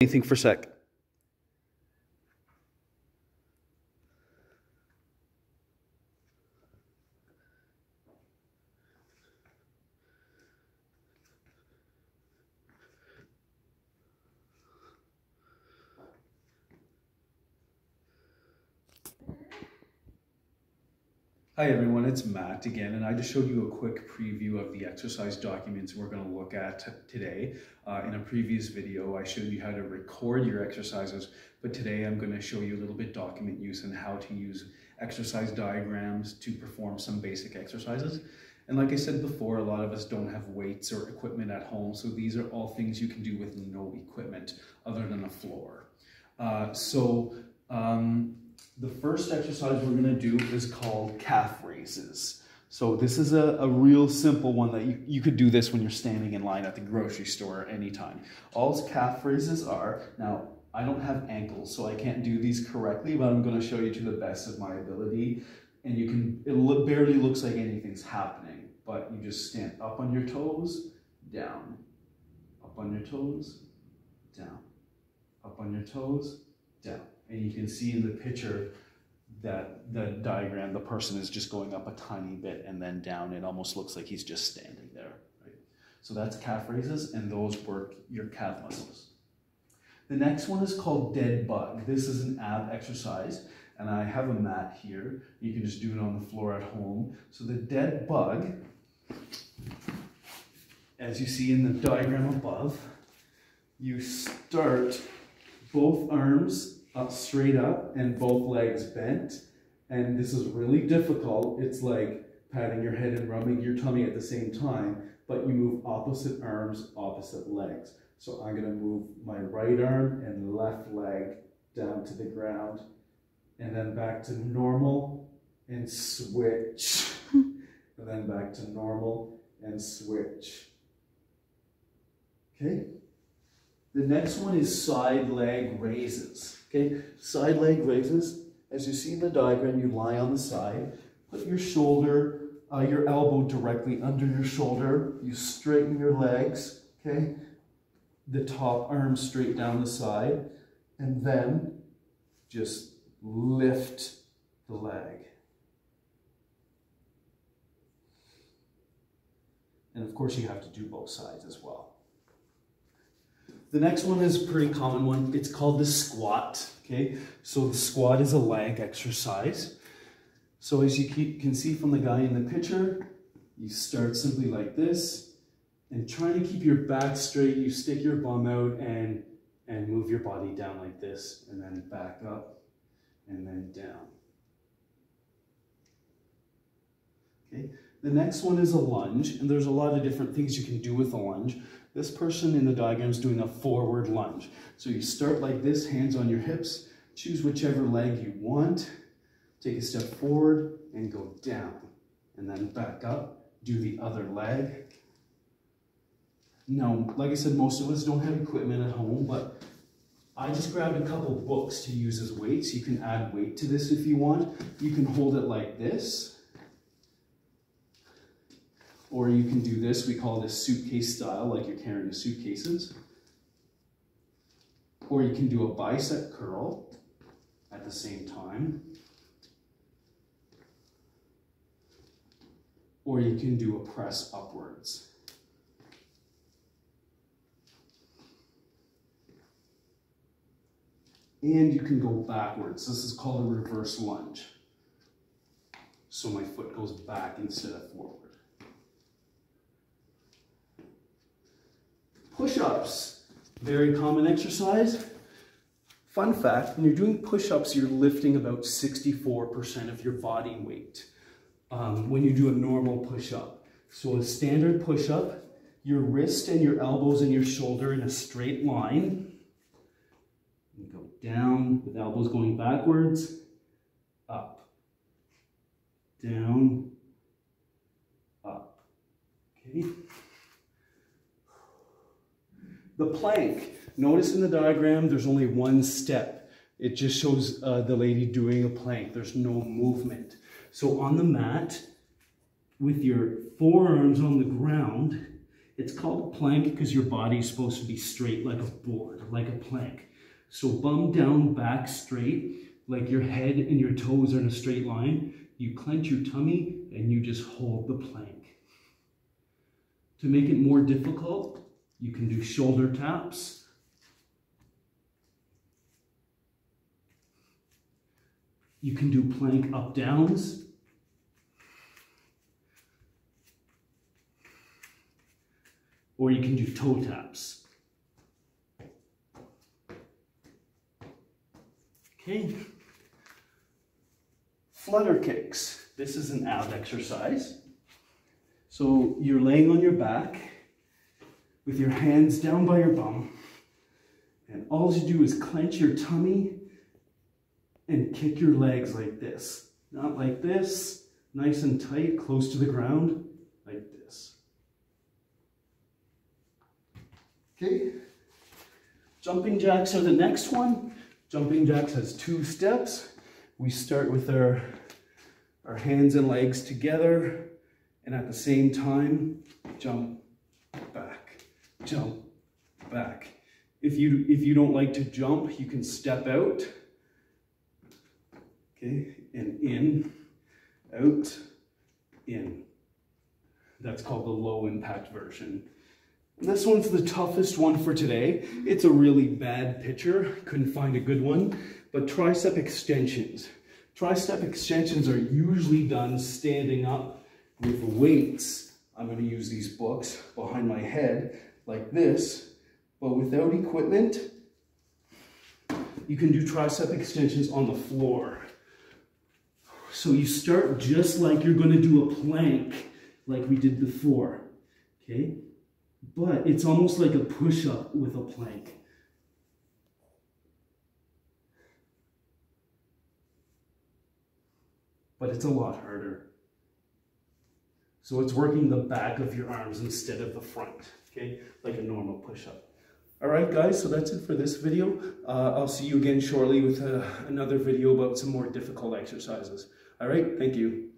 Anything for a sec. Hi everyone, it's Matt again, and I just showed you a quick preview of the exercise documents we're going to look at today. In a previous video, I showed you how to record your exercises, but today I'm going to show you a little bit document use and how to use exercise diagrams to perform some basic exercises. And like I said before, a lot of us don't have weights or equipment at home, so these are all things you can do with no equipment other than a floor. The first exercise we're going to do is called calf raises. So this is a real simple one that you could do this when you're standing in line at the grocery store anytime. All calf raises are, now I don't have ankles so I can't do these correctly, but I'm going to show you to the best of my ability. And it barely looks like anything's happening, but you just stand up on your toes, down, up on your toes, down, up on your toes, down. And you can see in the picture that the diagram, the person is just going up a tiny bit and then down. It almost looks like he's just standing there, right? So that's calf raises, and those work your calf muscles. The next one is called dead bug. This is an ab exercise, and I have a mat here. You can just do it on the floor at home. So the dead bug, as you see in the diagram above, you start both arms up, straight up, and both legs bent. And this is really difficult. It's like patting your head and rubbing your tummy at the same time, but you move opposite arms, opposite legs. So I'm gonna move my right arm and left leg down to the ground, and then back to normal and switch. And then back to normal and switch. Okay? The next one is side leg raises. Okay, side leg raises. As you see in the diagram, you lie on the side, put your shoulder, your elbow directly under your shoulder. You straighten your legs, okay? The top arm straight down the side, and then just lift the leg. And of course, you have to do both sides as well. The next one is a pretty common one. It's called the squat, okay? So the squat is a leg exercise. So as you can see from the guy in the picture, you start simply like this, and trying to keep your back straight, you stick your bum out and move your body down like this, and then back up, and then down. Okay? The next one is a lunge, and there's a lot of different things you can do with a lunge. This person in the diagram is doing a forward lunge. So you start like this, hands on your hips, choose whichever leg you want, take a step forward and go down, and then back up, do the other leg. Now, like I said, most of us don't have equipment at home, but I just grabbed a couple books to use as weights. You can add weight to this if you want. You can hold it like this. Or you can do this, we call this suitcase style, like you're carrying suitcases. Or you can do a bicep curl at the same time. Or you can do a press upwards. And you can go backwards. This is called a reverse lunge. So my foot goes back instead of forward. Push-ups, very common exercise. Fun fact, when you're doing push-ups, you're lifting about 64% of your body weight when you do a normal push-up. So a standard push-up, your wrist and your elbows and your shoulder in a straight line. You go down with elbows going backwards, up, down, up, okay? The plank, notice in the diagram there's only one step. It just shows the lady doing a plank. There's no movement. So on the mat, with your forearms on the ground, It's called a plank because your body is supposed to be straight like a board, like a plank. So bum down, back straight, like your head and your toes are in a straight line. You clench your tummy and you just hold the plank. To make it more difficult, you can do shoulder taps. You can do plank up downs. Or you can do toe taps. Okay. Flutter kicks. This is an ab exercise. So you're laying on your back with your hands down by your bum. And all you do is clench your tummy and kick your legs like this. Not like this, nice and tight, close to the ground, like this. Okay. Jumping jacks are the next one. Jumping jacks has 2 steps. We start with our hands and legs together, and at the same time, jump back, jump back. If you don't like to jump, you can step out. Okay, and in, out, in. That's called the low impact version. And this one's the toughest one for today. It's a really bad picture, couldn't find a good one, but tricep extensions. Tricep extensions are usually done standing up with weights. I'm going to use these books behind my head like this, but without equipment, you can do tricep extensions on the floor. So you start just like you're going to do a plank like we did before, okay? But it's almost like a push-up with a plank. But it's a lot harder. So it's working the back of your arms instead of the front, okay? Like a normal push-up. All right, guys, so that's it for this video. I'll see you again shortly with another video about some more difficult exercises. All right, thank you.